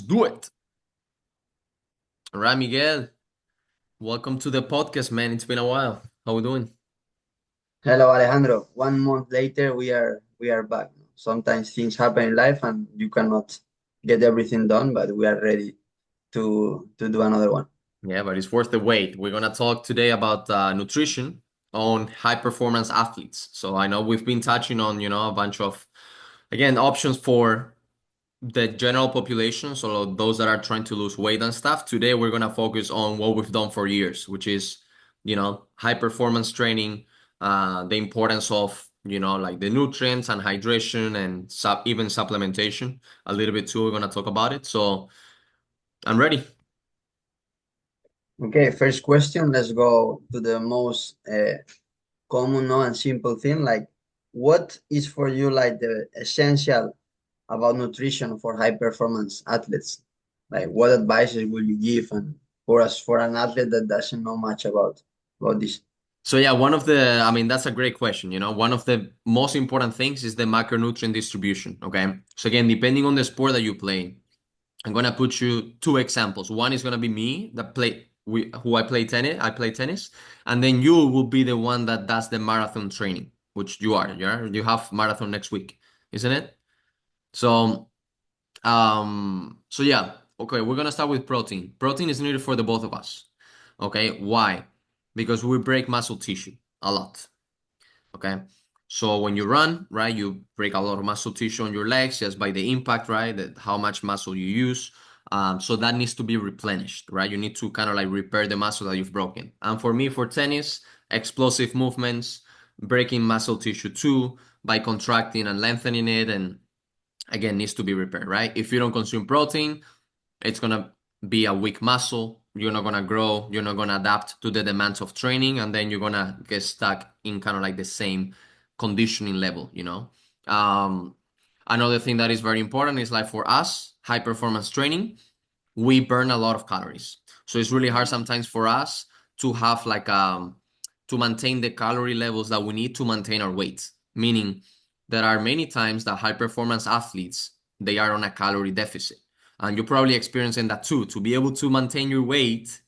do it. All right, Miguel. Welcome to the podcast, man. It's been a while. How we doing? Hello, Alejandro. 1 month later, we are back. Sometimes things happen in life, and you cannot get everything done, but we are ready to do another one. Yeah, but it's worth the wait. We're gonna talk today about nutrition on high performance athletes. So I know we've been touching on, a bunch of again options for the general population, so those that are trying to lose weight and stuff. Today we're gonna focus on what we've done for years, which is, high performance training, the importance of, like the nutrients and hydration and even supplementation a little bit too. We're gonna talk about it. So I'm ready. Okay, first question. Let's go to the most common, no, and simple thing. Like, what is for you like the essential about nutrition for high performance athletes? Like, what advices will you give, and for an athlete that doesn't know much about this? So yeah, I mean, that's a great question. One of the most important things is the macronutrient distribution. Okay. So again, depending on the sport that you play, I'm gonna put you two examples. One is gonna be me that play we who I play tennis. I play tennis, and then you will be the one that does the marathon training, which you are. Yeah, you have marathon next week, isn't it? So, so yeah. Okay, we're gonna start with protein. Protein is needed for the both of us. Okay, why? Because we break muscle tissue a lot. Okay. So when you run, right, you break a lot of muscle tissue on your legs just by the impact, right? How much muscle you use. So that needs to be replenished, right? You need to kind of like repair the muscle that you've broken. And for me, for tennis, explosive movements, breaking muscle tissue too by contracting and lengthening it, and again, needs to be repaired, right? If you don't consume protein, it's gonna be a weak muscle. You're not gonna grow. You're not gonna adapt to the demands of training, and then you're gonna get stuck in kind of like the same conditioning level. Another thing that is very important is like for us, high performance training, we burn a lot of calories. So it's really hard sometimes for us to have like to maintain the calorie levels that we need to maintain our weight. Meaning there are many times that high performance athletes they are on a calorie deficit. And you're probably experiencing that too. To be able to maintain your weight,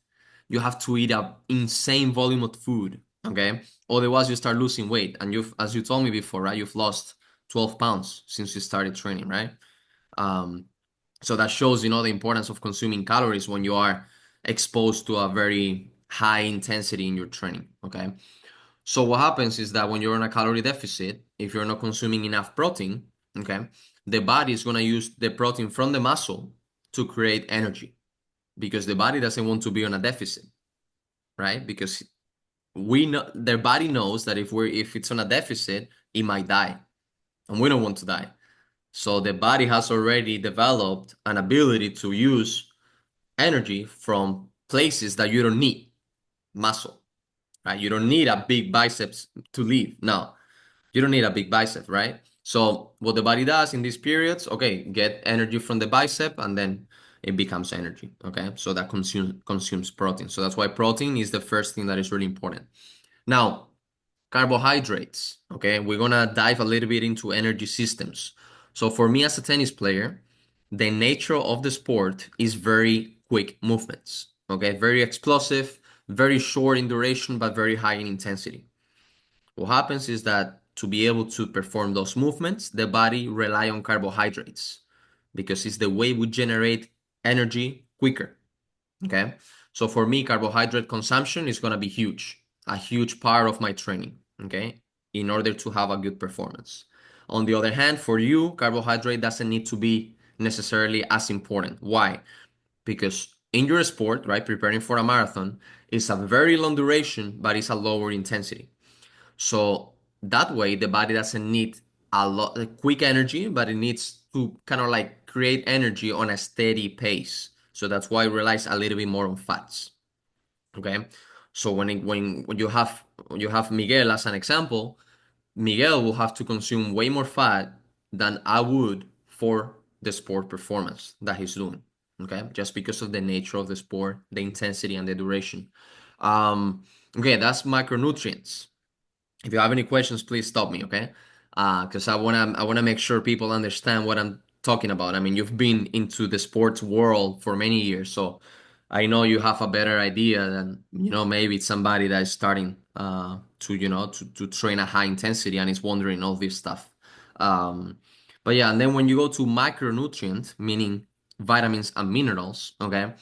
you have to eat an insane volume of food. Okay. Otherwise you start losing weight. And as you told me before, right? You've lost 12 pounds since you started training, right? Um, so that shows, the importance of consuming calories when you are exposed to a very high intensity in your training. Okay. So what happens is that when you're on a calorie deficit, if you're not consuming enough protein, okay, the body is going to use the protein from the muscle to create energy because the body doesn't want to be on a deficit, right? Because we know their body knows that if it's on a deficit, it might die, and we don't want to die. So the body has already developed an ability to use energy from places that you don't need muscle, right? You don't need a big biceps to live. No, you don't need a big bicep, right? So what the body does in these periods, okay, get energy from the bicep and then it becomes energy, okay? So that consumes protein. So that's why protein is the first thing that is really important. Now, carbohydrates, okay? We're gonna dive a little bit into energy systems. So for me as a tennis player, the nature of the sport is very quick movements, okay? Very explosive, very short in duration, but very high in intensity. What happens is that to be able to perform those movements, the body rely on carbohydrates because it's the way we generate energy quicker. Okay. So for me, carbohydrate consumption is going to be huge, a huge part of my training. Okay. In order to have a good performance. On the other hand, for you, carbohydrate doesn't need to be necessarily as important. Why? Because in your sport, right, preparing for a marathon is a very long duration, but it's a lower intensity. So that way, the body doesn't need a lot quick energy, but it needs to kind of like create energy on a steady pace. So that's why it relies a little bit more on fats. Okay. So when you have Miguel as an example, Miguel will have to consume way more fat than I would for the sport performance that he's doing. Okay, just because of the nature of the sport, the intensity and the duration. Okay, that's micronutrients. If you have any questions, please stop me, okay? Because I wanna make sure people understand what I'm talking about. I mean, you've been into the sports world for many years, so I know you have a better idea than, maybe it's somebody that is starting to train at high intensity and is wondering all this stuff. Um, but yeah, and then when you go to micronutrient, meaning vitamins and minerals, okay,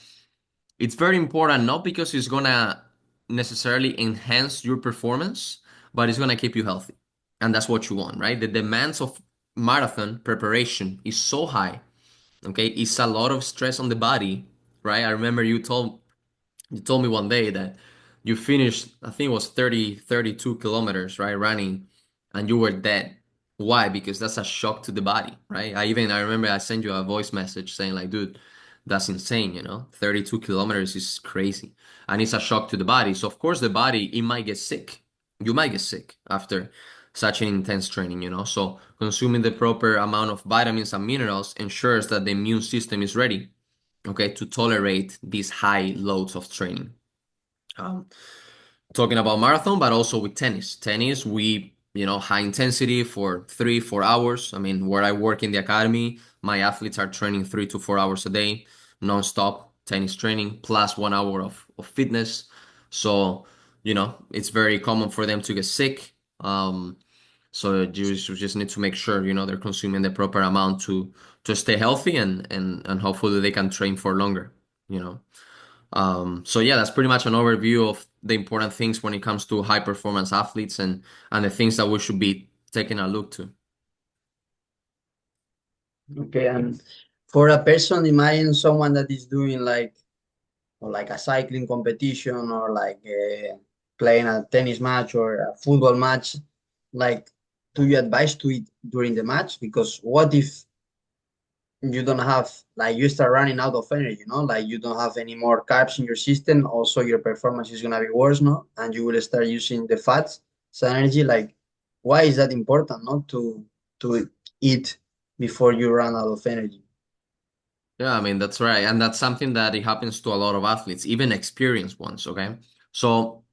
it's very important not because it's gonna necessarily enhance your performance, but it's gonna keep you healthy. And that's what you want, right? The demands of marathon preparation is so high, okay? It's a lot of stress on the body, right? I remember you told me one day that you finished, I think it was 32 kilometers, right, running, and you were dead. Why? Because that's a shock to the body, right? I remember I sent you a voice message saying like, dude, that's insane, 32 kilometers is crazy. And it's a shock to the body. So of course the body, it might get sick. You might get sick after such an intense training, So consuming the proper amount of vitamins and minerals ensures that the immune system is ready, okay, to tolerate these high loads of training. Um, Talking about marathon, but also with tennis. Tennis, high intensity for 3, 4 hours. I mean, where I work in the academy, my athletes are training 3 to 4 hours a day, non-stop tennis training, plus 1 hour of fitness. So, it's very common for them to get sick. So you just need to make sure, they're consuming the proper amount to stay healthy and hopefully they can train for longer, you know. So yeah, that's pretty much an overview of the important things when it comes to high performance athletes and the things that we should be taking a look to. Okay, and for a person, imagine someone that is doing like or like a cycling competition or like playing a tennis match or a football match. Like, do you advise to eat during the match? Because what if you don't have like you start running out of energy, like you don't have any more carbs in your system, also your performance is gonna be worse, no, and you will start using the fats as energy. Like, why is that important, not to eat before you run out of energy? Yeah, I mean, that's right. And that's something that it happens to a lot of athletes, even experienced ones, okay? So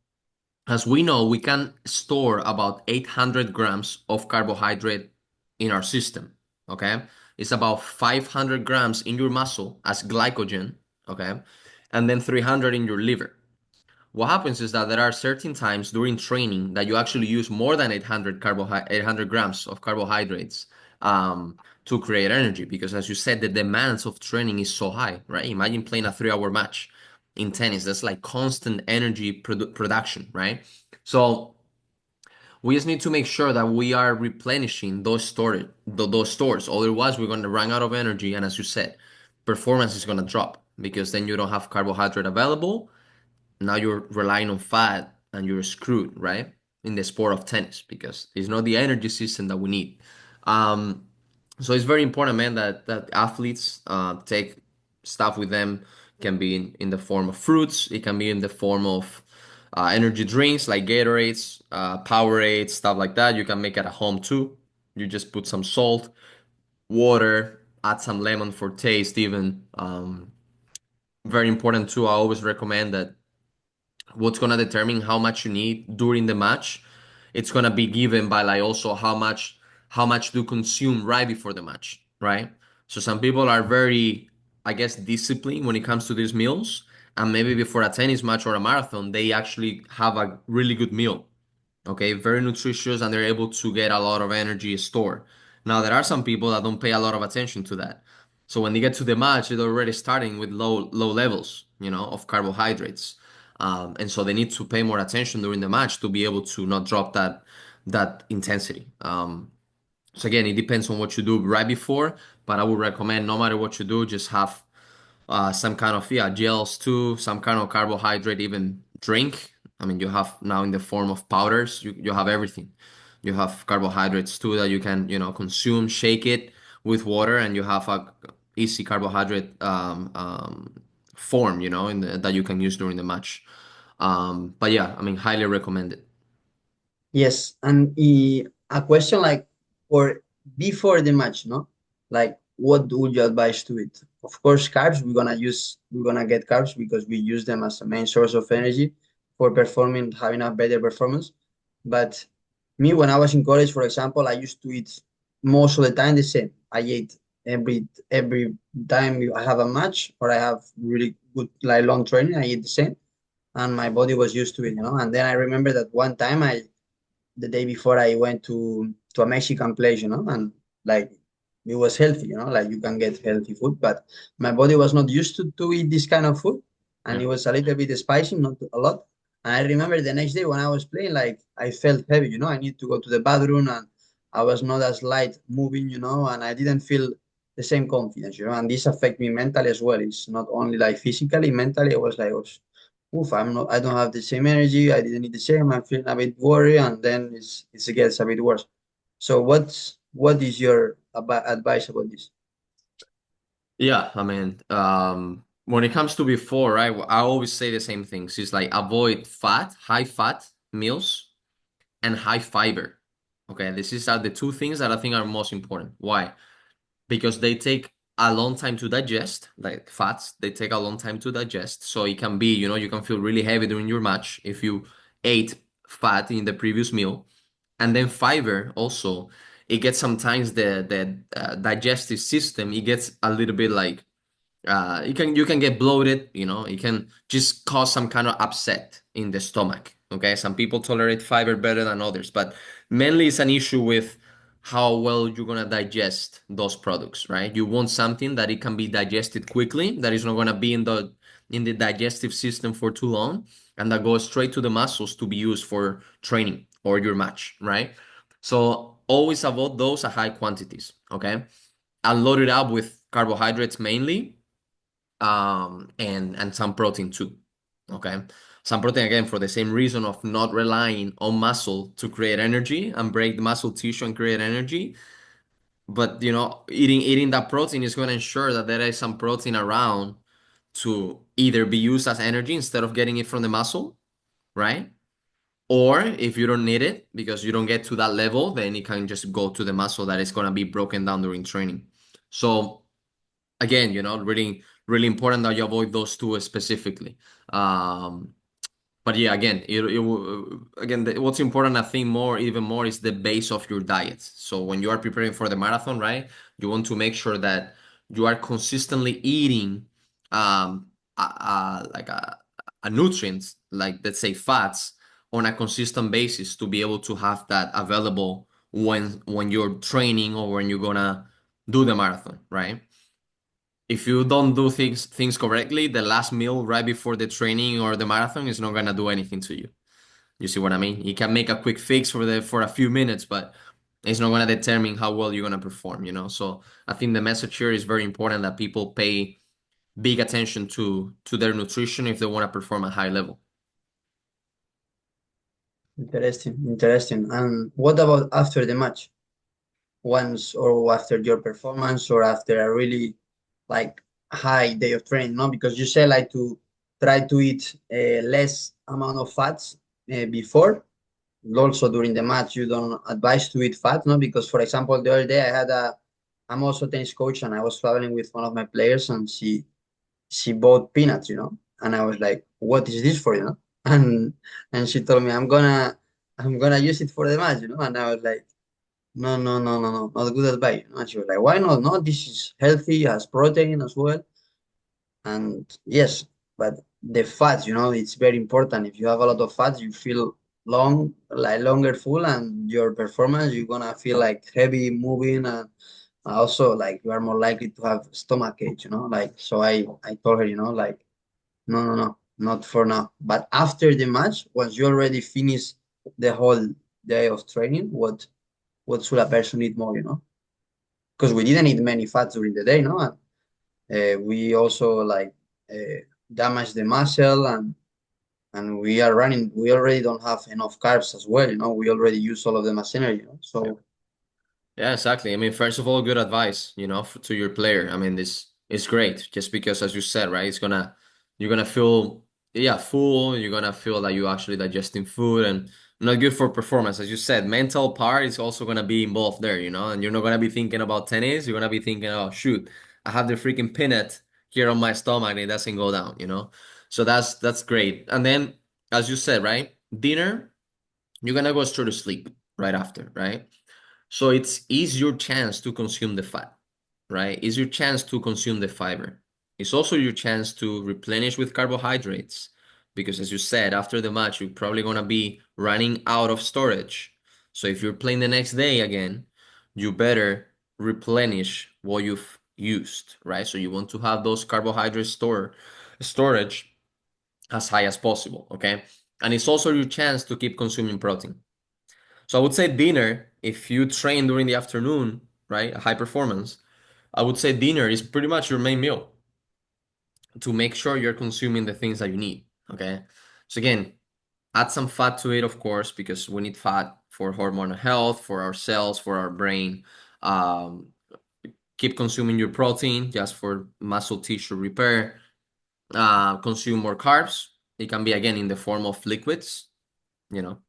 as we know, we can store about 800 grams of carbohydrate in our system, okay? It's about 500 grams in your muscle as glycogen, okay? And then 300 in your liver. What happens is that there are certain times during training that you actually use more than 800 grams of carbohydrates to create energy because, as you said, the demands of training is so high, right? Imagine playing a 3 hour match in tennis. That's like constant energy production, right? So we just need to make sure that we are replenishing those stores. Otherwise, we're going to run out of energy, and as you said, performance is going to drop because then you don't have carbohydrate available. Now you're relying on fat and you're screwed, right? In the sport of tennis because it's not the energy system that we need. Um, so it's very important, man, that athletes take stuff with them. Can be in the form of fruits. It can be in the form of energy drinks like Gatorades, Powerade, stuff like that. You can make it at home too. You just put some salt, water, add some lemon for taste. Even very important too. I always recommend that what's gonna determine how much you need during the match. It's gonna be given by like also how much do consume right before the match, right? So some people are very, I guess, disciplined when it comes to these meals, and maybe before a tennis match or a marathon, they actually have a really good meal. Okay, very nutritious, and they're able to get a lot of energy stored. Now there are some people that don't pay a lot of attention to that. So when they get to the match, they're already starting with low levels, of carbohydrates. And so they need to pay more attention during the match to be able to not drop that intensity. So again, it depends on what you do right before, but I would recommend no matter what you do, just have some kind of gels too, some kind of carbohydrate even drink. I mean, you have now in the form of powders, you have everything. You have carbohydrates too that you can consume, shake it with water, and you have a easy carbohydrate form that you can use during the match. But yeah, I mean, highly recommended. Yes, and a question like for before the match, no? Like what would you advise to it? Of course, carbs, we're gonna get carbs because we use them as a main source of energy for performing, having a better performance. But me, when I was in college, for example, I used to eat most of the time the same. I ate every time I have a match or I have really good like long training, I eat the same, and my body was used to it, you know. And then I remember that one time the day before I went to a Mexican place, you know, and like it was healthy, you know, like you can get healthy food, but my body was not used to eat this kind of food, and Yeah. it was a little bit spicy, not a lot. And I remember the next day when I was playing, like I felt heavy, you know, I need to go to the bathroom, and I was not as light moving, you know, and I didn't feel the same confidence, you know, and this affect me mentally as well. It's not only like physically, mentally, I was like, oof, I don't have the same energy. I didn't eat the same. I'm feeling a bit worried, and then it gets a bit worse. So what is your advice about this? Yeah, I mean, when it comes to before, right, I always say the same things. It's like avoid high fat meals and high fiber. Okay, these are the two things that I think are most important. Why? Because they take a long time to digest, like fats, they take a long time to digest. So it can be, you can feel really heavy during your match if you ate fat in the previous meal. And then fiber also, it gets sometimes the digestive system, it gets a little bit like you can get bloated, it can just cause some kind of upset in the stomach. Okay, some people tolerate fiber better than others, but mainly it's an issue with how well you're gonna digest those products, right? You want something that it can be digested quickly, that is not gonna be in the digestive system for too long, and that goes straight to the muscles to be used for training or your match, right? So always avoid those at high quantities, okay? And load it up with carbohydrates mainly, and some protein too. Okay, some protein again for the same reason of not relying on muscle to create energy and break the muscle tissue and create energy. But eating that protein is going to ensure that there is some protein around to either be used as energy instead of getting it from the muscle, right? Or if you don't need it because you don't get to that level, then it can just go to the muscle that is going to be broken down during training. So again, really, really important that you avoid those two specifically. Um, but yeah, again, what's important, I think, even more, is the base of your diet. So when you are preparing for the marathon, right, you want to make sure that you are consistently eating, like a nutrients, like let's say fats, on a consistent basis to be able to have that available when you're training or when you're gonna do the marathon, right? If you don't do things correctly, the last meal right before the training or the marathon is not gonna do anything to you. You see what I mean? You can make a quick fix for a few minutes, but it's not gonna determine how well you're gonna perform. So I think the message here is very important that people pay big attention to their nutrition if they want to perform at high level. Interesting, interesting. And what about after the match? Once or after your performance or after a really like high day of training, no? Because you say like to try to eat less amount of fats before. Also during the match, you don't advise to eat fat, no? Because for example, the other day I'm also tennis coach and I was traveling with one of my players and she bought peanuts, you know, and I was like, "What is this for?" You know, and she told me, I'm gonna use it for the match," you know, and I was like, "No, no, no, no, no, not good advice." You know? And she was like, "Why not? No, this is healthy, has protein as well." And yes, but the fats, you know, it's very important. If you have a lot of fats, you feel longer full, and your performance, you're gonna feel like heavy moving, and also like you are more likely to have stomach ache, you know. Like so, I told her, you know, like no, no, no, not for now. But after the match, once you already finish the whole day of training, what should a person eat more, you know? Because we didn't eat many fats during the day, no? And we also like damage the muscle, and we are running. We already don't have enough carbs as well, you know. We already use all of them as energy, you know? Yeah. So Yeah, exactly. I mean, first of all, good advice, to your player. I mean, this is great just because, as you said, right, you're gonna feel, yeah, full. You're gonna feel like you actually digesting food and not good for performance. As you said, mental part is also gonna be involved there, and you're not gonna be thinking about tennis. You're gonna be thinking, oh, shoot, I have the freaking peanut here on my stomach and it doesn't go down. So that's great. And then, as you said, right, dinner, you're gonna go straight to sleep right after, right? So it's your chance to consume the fat. right, is your chance to consume the fiber. It's also your chance to replenish with carbohydrates. Because as you said, after the match, you're probably gonna be running out of storage. So if you're playing the next day again, you better replenish what you've used, right? So you want to have those carbohydrate storage as high as possible, okay? And it's also your chance to keep consuming protein. So I would say dinner, if you train during the afternoon, right, a high performance, I would say dinner is pretty much your main meal to make sure you're consuming the things that you need, okay? So again, add some fat to it, of course, because we need fat for hormonal health, for our cells, for our brain. Um, Keep consuming your protein just for muscle tissue repair. Consume more carbs. It can be, again, in the form of liquids, you know,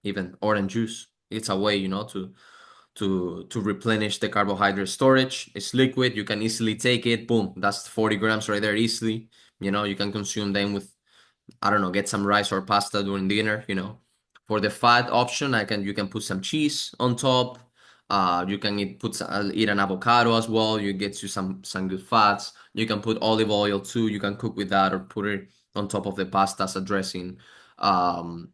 even orange juice. It's a way, to replenish the carbohydrate storage. It's liquid. You can easily take it. Boom, that's 40 grams right there easily. You can consume them with, I don't know, get some rice or pasta during dinner. For the fat option, you can put some cheese on top. You can eat an avocado as well. You get you some good fats. You can put olive oil too. You can cook with that or put it on top of the pasta as a dressing. Um,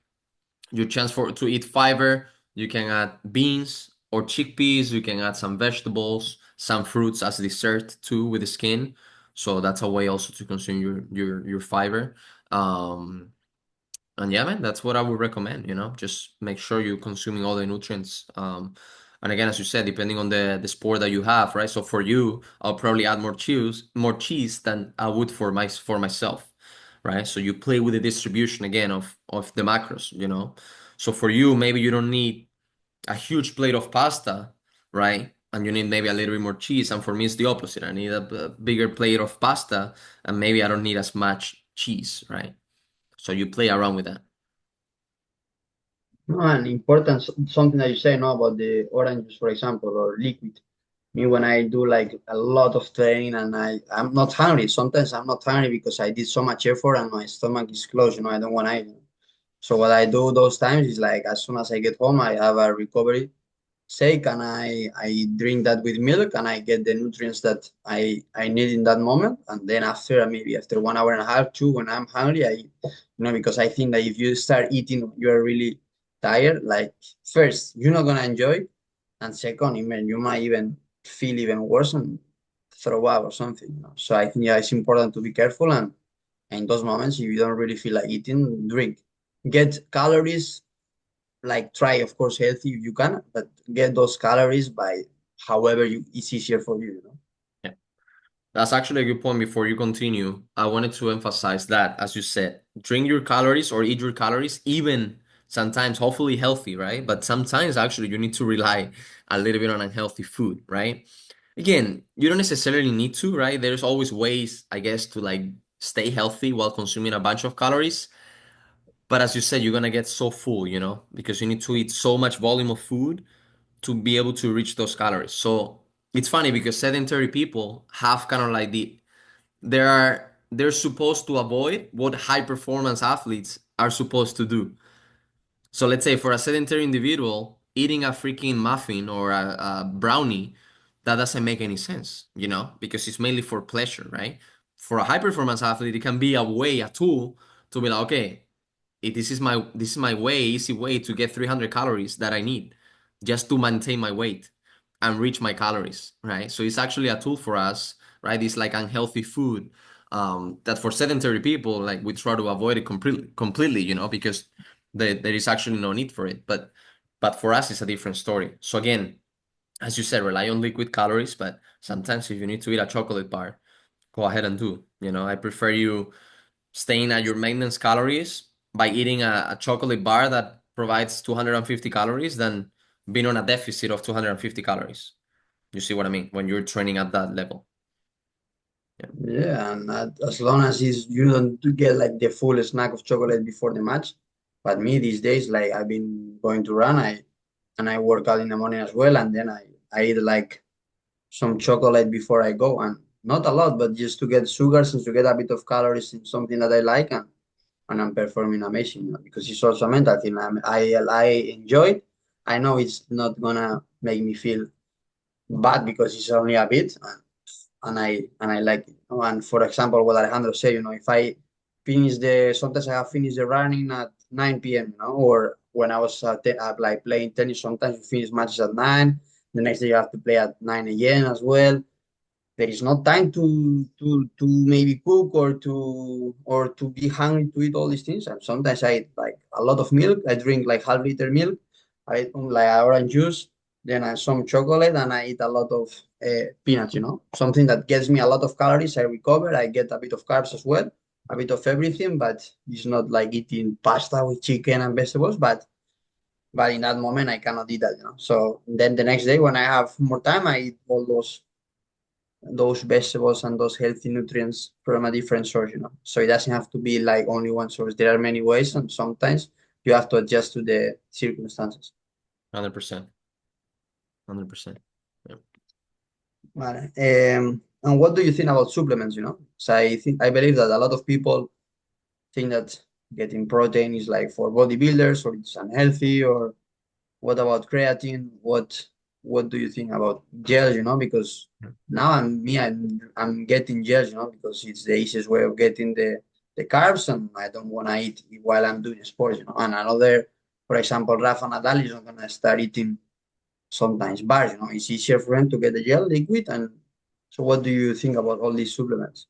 your chance to eat fiber, you can add beans or chickpeas. You can add some vegetables, some fruits as dessert too with the skin. So that's a way also to consume your fiber. Um, and yeah, man, that's what I would recommend. Just make sure you're consuming all the nutrients. And again, as you said, depending on the sport that you have, right? So for you, I'll probably add more cheese than I would for myself, right? So you play with the distribution again of the macros. So for you, maybe you don't need a huge plate of pasta, right? And you need maybe a little bit more cheese. And for me, it's the opposite. I need a bigger plate of pasta, and maybe I don't need as much cheese, right? So you play around with that. No, and important something that you say no about the oranges, for example, or liquid. Me, when I do like a lot of training and I'm not hungry. Sometimes I'm not hungry because I did so much effort and my stomach is closed. I don't want to eat. So what I do those times is like as soon as I get home, I have a recovery shake and I drink that with milk and I get the nutrients that I need in that moment. And then after maybe after 1 hour and a half, two, when I'm hungry, because I think that if you start eating, you're really tired. Like first, you're not gonna enjoy it, and second, you might even feel even worse and throw up or something. So I think yeah, it's important to be careful and in those moments, if you don't really feel like eating, drink. Get calories like try of course healthy if you can, but get those calories by however it's easier for you. Yeah. That's actually a good point. Before you continue, I wanted to emphasize that, as you said, drink your calories or eat your calories, even sometimes hopefully healthy, right? But sometimes actually you need to rely a little bit on unhealthy food, right? Again, you don't necessarily need to, right? There's always ways, I guess, to like stay healthy while consuming a bunch of calories. But as you said, you're gonna get so full, because you need to eat so much volume of food to be able to reach those calories. So it's funny because sedentary people have kind of like they're supposed to avoid what high performance athletes are supposed to do. So let's say for a sedentary individual, eating a freaking muffin or a brownie, that doesn't make any sense, because it's mainly for pleasure, right? For a high performance athlete, it can be a tool to be like, okay, this is my easy way to get 300 calories that I need just to maintain my weight and reach my calories, right? So it's actually a tool for us, right? It's like unhealthy food that for sedentary people, like we try to avoid it completely, because there is actually no need for it. But for us, it's a different story. So again, as you said, rely on liquid calories, but sometimes if you need to eat a chocolate bar, go ahead and do. I prefer you staying at your maintenance calories by eating a chocolate bar that provides 250 calories than being on a deficit of 250 calories. You see what I mean? When you're training at that level. Yeah. Yeah, and as long as you don't get like the full snack of chocolate before the match. But me these days, like I've been going to run, I work out in the morning as well, and then I eat like some chocolate before I go, and not a lot, but just to get sugars and to get a bit of calories in something that I like, and I'm performing amazing, because it's also a mental thing. I enjoy it. I know it's not gonna make me feel bad because it's only a bit. and I like it. And for example, what Alejandro said, if I finish sometimes I have finished the running at 9 p.m. Or when I was like playing tennis, sometimes you finish matches at 9. The next day you have to play at 9 again as well. There is no time to maybe cook or to be hungry to eat all these things. And sometimes I eat like a lot of milk. I drink like half-liter milk. I eat like orange juice, then some chocolate, and I eat a lot of peanuts. Something that gets me a lot of calories. I recover. I get a bit of carbs as well, a bit of everything, but it's not like eating pasta with chicken and vegetables. But in that moment, I cannot eat that. So then the next day, when I have more time, I eat all those vegetables and those healthy nutrients from a different source. So it doesn't have to be like only one source. There are many ways, and sometimes you have to adjust to the circumstances. 100%. 100%. Yeah. Vale. And what do you think about supplements? So I believe that a lot of people think that getting protein is like for bodybuilders or it's unhealthy. Or what about creatine? What do you think about gels? Because now I'm getting gels. Because it's the easiest way of getting the carbs, and I don't want to eat while I'm doing sports. And another, for example, Rafa Nadal is not gonna start eating sometimes bars. It's easier for him to get the gel liquid. And so, what do you think about all these supplements?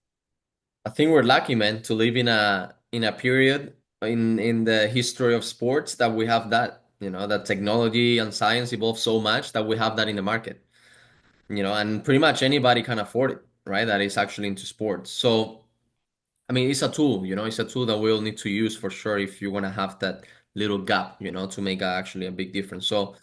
I think we're lucky, man, to live in a period in the history of sports that we have that, that technology and science evolve so much that we have that in the market, and pretty much anybody can afford it, right? That is actually into sports. So, I mean, it's a tool, it's a tool that we'll need to use for sure if you want to have that little gap, to make actually a big difference. So,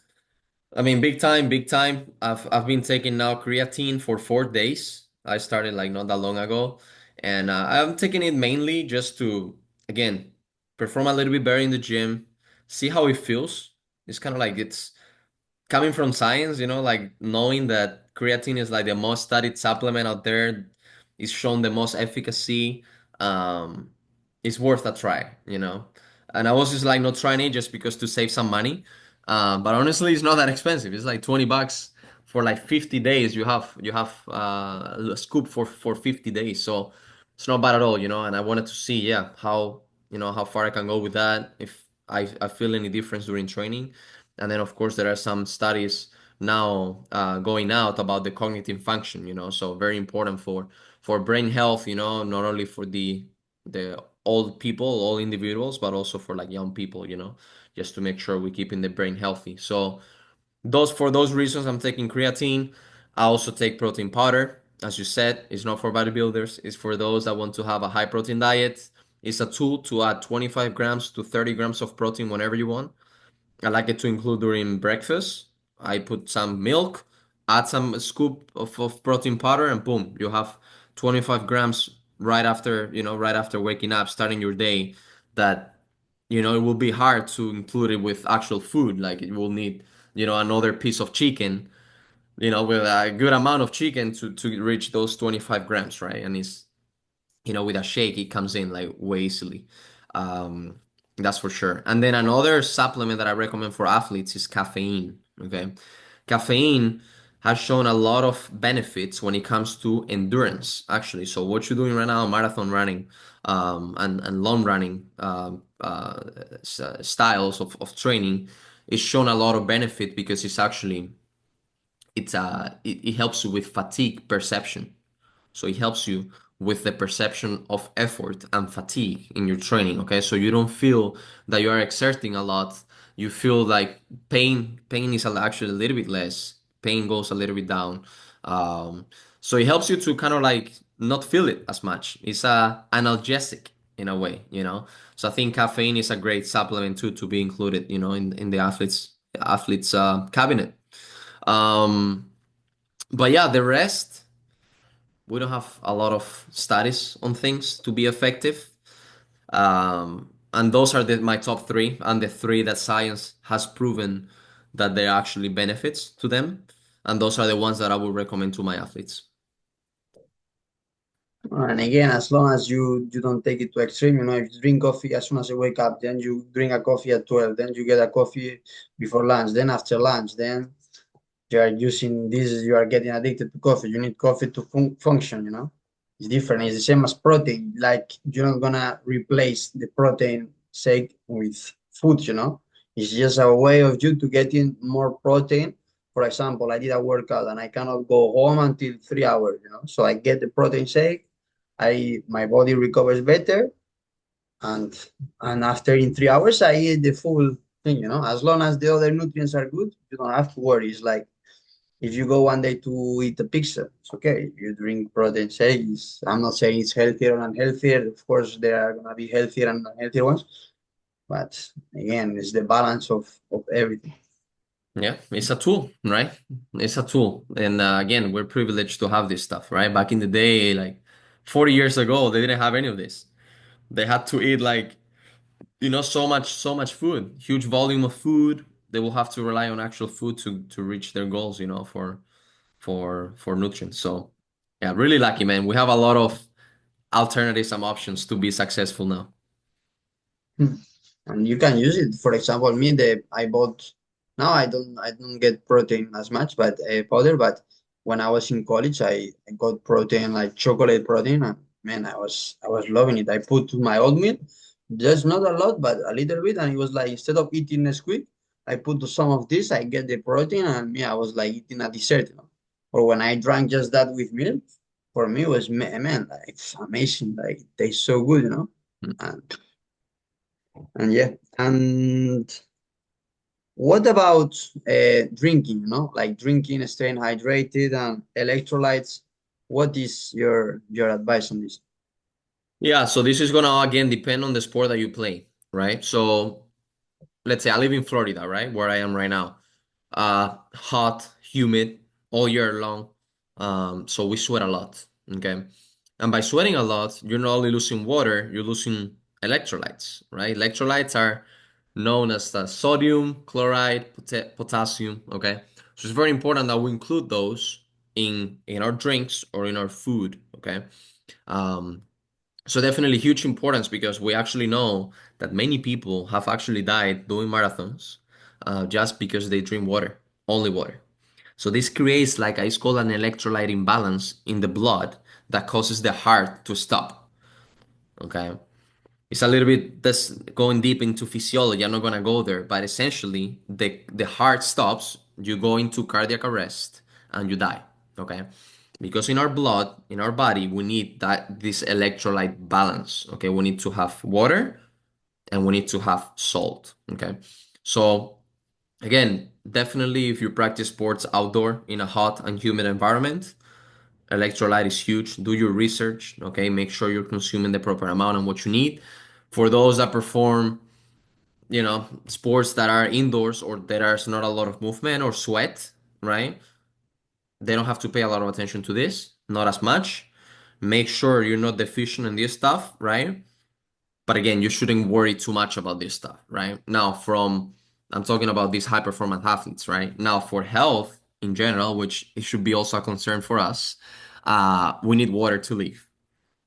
I mean, big time, big time. I've been taking now creatine for 4 days. I started like not that long ago, and I'm taking it mainly just to again perform a little bit better in the gym, see how it feels. It's kind of like it's coming from science, like knowing that creatine is like the most studied supplement out there, is shown the most efficacy, um, it's worth a try. And I was just like not trying it just because to save some money. But honestly, it's not that expensive. It's like $20 for like 50 days. You have a scoop for 50 days, so it's not bad at all. And I wanted to see, yeah, how far I can go with that if I feel any difference during training. And then, of course, there are some studies now going out about the cognitive function. So very important for brain health, not only for the old people, all individuals, but also for like young people, just to make sure we keeping the brain healthy. So for those reasons, I'm taking creatine. I also take protein powder. As you said, it's not for bodybuilders. It's for those that want to have a high protein diet. It's a tool to add 25 grams to 30 grams of protein whenever you want. I like it to include during breakfast. I put some milk, add some scoop of protein powder, and boom, you have 25 grams right after waking up, starting your day. That, it will be hard to include it with actual food. Like it will need, another piece of chicken, with a good amount of chicken to reach those 25 grams, right? And with a shake, it comes in like way easily. Um, that's for sure. And then another supplement that I recommend for athletes is caffeine. Okay. Caffeine has shown a lot of benefits when it comes to endurance, actually. So what you're doing right now, marathon running, and long running, styles of training, is shown a lot of benefit because it helps you with fatigue perception. So it helps you with the perception of effort and fatigue in your training. Okay, so you don't feel that you are exerting a lot. You feel like pain is actually a little bit less. Pain goes a little bit down. So it helps you to kind of like not feel it as much. It's a analgesic in a way. So I think caffeine is a great supplement too to be included, in the athletes cabinet. Um, but yeah, the rest we don't have a lot of studies on things to be effective. And those are my top three, and the three that science has proven that there are actually benefits to them. And those are the ones that I would recommend to my athletes. And again, as long as you don't take it to extreme, if you drink coffee as soon as you wake up, then you drink a coffee at 12, then you get a coffee before lunch, then after lunch, then you are using this, you are getting addicted to coffee. You need coffee to function, you know? It's different. It's the same as protein. Like you're not gonna replace the protein shake with food, you know? It's just a way of you to getting more protein. For example, I did a workout and I cannot go home until 3 hours, you know? So I get the protein shake, my body recovers better, and after in 3 hours I eat the full thing, you know? As long as the other nutrients are good, you don't have to worry. It's like if you go one day to eat a pizza, it's okay. You drink protein shakes. I'm not saying it's healthier or unhealthier. Of course, there are gonna be healthier and unhealthier ones, but again, it's the balance of everything. Yeah, it's a tool, right? It's a tool. And again, we're privileged to have this stuff, right? Back in the day, like 40 years ago, they didn't have any of this. They had to eat like, so much food, huge volume of food. They will have to rely on actual food to reach their goals, for nutrients. So, yeah, really lucky, man. We have a lot of alternatives and options to be successful now. Hmm. And you can use it. For example, me, I bought now I don't get protein as much, but powder. But when I was in college, I got protein like chocolate protein, and man, I was loving it. I put to my oatmeal, just not a lot, but a little bit, and it was like instead of eating a squid, I put to some of this. I get the protein, and me, I was like eating a dessert, you know. Or when I drank just that with milk, for me it was man, like it's amazing. Like it tastes so good, you know. And yeah, and what about drinking, you know, like drinking, staying hydrated and electrolytes? What is your advice on this? Yeah, so this is gonna again depend on the sport that you play, right? So let's say I live in Florida, right? Where I am right now. Hot, humid all year long. So we sweat a lot. Okay. And by sweating a lot, you're not only losing water, you're losing electrolytes, right? Electrolytes are known as the sodium, chloride, potassium. Okay. So it's very important that we include those in our drinks or in our food. Okay. Um, so definitely huge importance because we actually know that many people have actually died doing marathons just because they drink water, only water. So this creates like it's called an electrolyte imbalance in the blood that causes the heart to stop. Okay. It's a little bit that's going deep into physiology. I'm not gonna go there, but essentially the heart stops, you go into cardiac arrest and you die. Okay. Because in our blood, in our body, we need this electrolyte balance. Okay. We need to have water and we need to have salt. Okay. So again, definitely if you practice sports outdoor in a hot and humid environment, electrolyte is huge. Do your research, okay? Make sure you're consuming the proper amount and what you need. For those that perform, sports that are indoors or there's not a lot of movement or sweat, right? They don't have to pay a lot of attention to this, not as much. Make sure you're not deficient in this stuff, right? But again, you shouldn't worry too much about this stuff, right? Now, I'm talking about these high performance athletes, right? Now, for health in general, which it should be also a concern for us, we need water to live,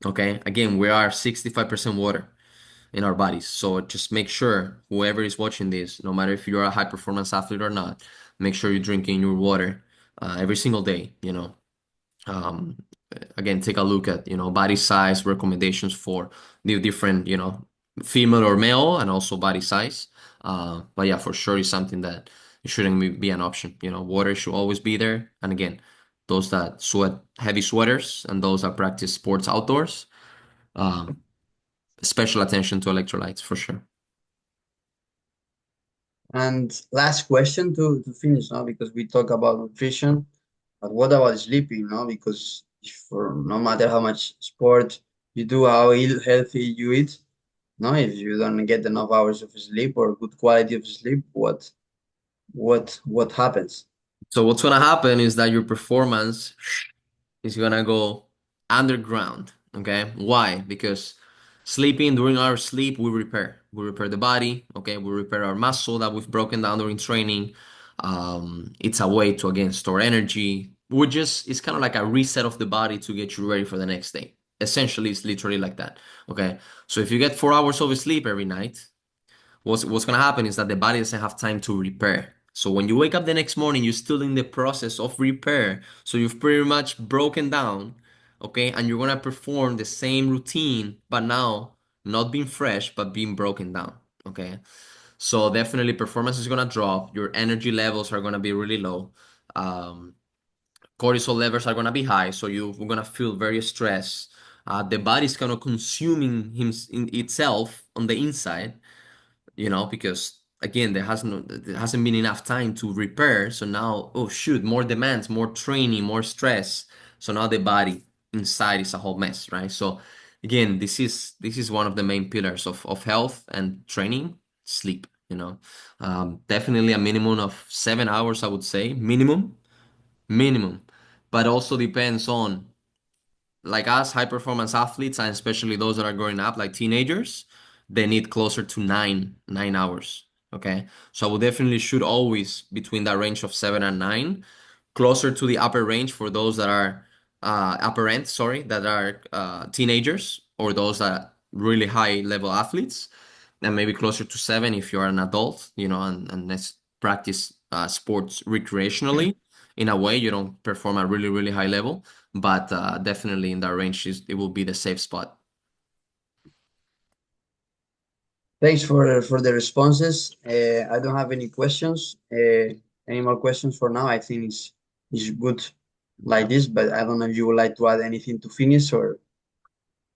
okay? Again, we are 65% water in our bodies. So just make sure whoever is watching this, no matter if you're a high performance athlete or not, make sure you're drinking your water every single day. um, Again, take a look at body size recommendations for the different female or male and also body size. But yeah, for sure is something that it shouldn't be an option. Water should always be there. And again, those that sweat heavy sweaters and those that practice sports outdoors, um, special attention to electrolytes for sure. And last question to finish now, because we talk about nutrition, but what about sleeping, no? Because if for no matter how much sport you do, how healthy you eat, no, if you don't get enough hours of sleep or good quality of sleep, what happens? So what's gonna happen is that your performance is gonna go underground. Okay, why? Because sleeping, during our sleep we repair. We repair the body. Okay, we repair our muscle that we've broken down during training. It's a way to again store energy. It's kind of like a reset of the body to get you ready for the next day. Essentially, it's literally like that. Okay, so if you get 4 hours of sleep every night, what's gonna happen is that the body doesn't have time to repair. So when you wake up the next morning, you're still in the process of repair. So you've pretty much broken down, okay? And you're gonna perform the same routine, but now not being fresh, but being broken down, okay? So definitely performance is gonna drop. Your energy levels are gonna be really low. Um, Cortisol levels are gonna be high, so you're gonna feel very stressed. The body's kind of consuming in itself on the inside, because again, there hasn't been enough time to repair. So now, oh shoot, more demands, more training, more stress. So now the body inside is a whole mess, right? So again, this is one of the main pillars of health and training, sleep. Definitely a minimum of 7 hours, I would say, minimum, but also depends on, like us high performance athletes, and especially those that are growing up like teenagers, they need closer to 9 hours. Okay, so I would definitely shoot always between that range of 7 and 9, closer to the upper range for those that are upper end, sorry, that are teenagers, or those that really high level athletes, and maybe closer to 7 if you're an adult, and let's practice sports recreationally. In a way, you don't perform at really, really high level, but definitely in that range, it will be the safe spot. Thanks for the responses. I don't have any questions. Any more questions for now? I think it's good like this, but I don't know if you would like to add anything to finish or.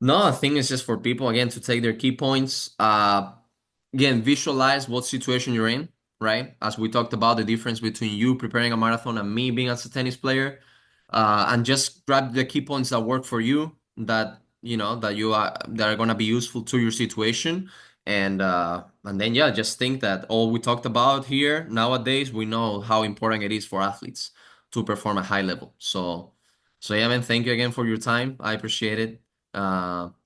No, I think it's just for people again to take their key points. Again, visualize what situation you're in, right? As we talked about the difference between you preparing a marathon and me being as a tennis player, and just grab the key points that work for you, that are gonna be useful to your situation, and then yeah, just think that all we talked about here nowadays, we know how important it is for athletes to perform at high level. So yeah, man, thank you again for your time. I appreciate it.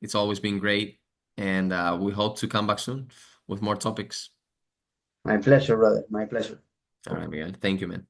It's always been great, and we hope to come back soon with more topics. My pleasure, brother. My pleasure. All right, Miguel. Thank you, man.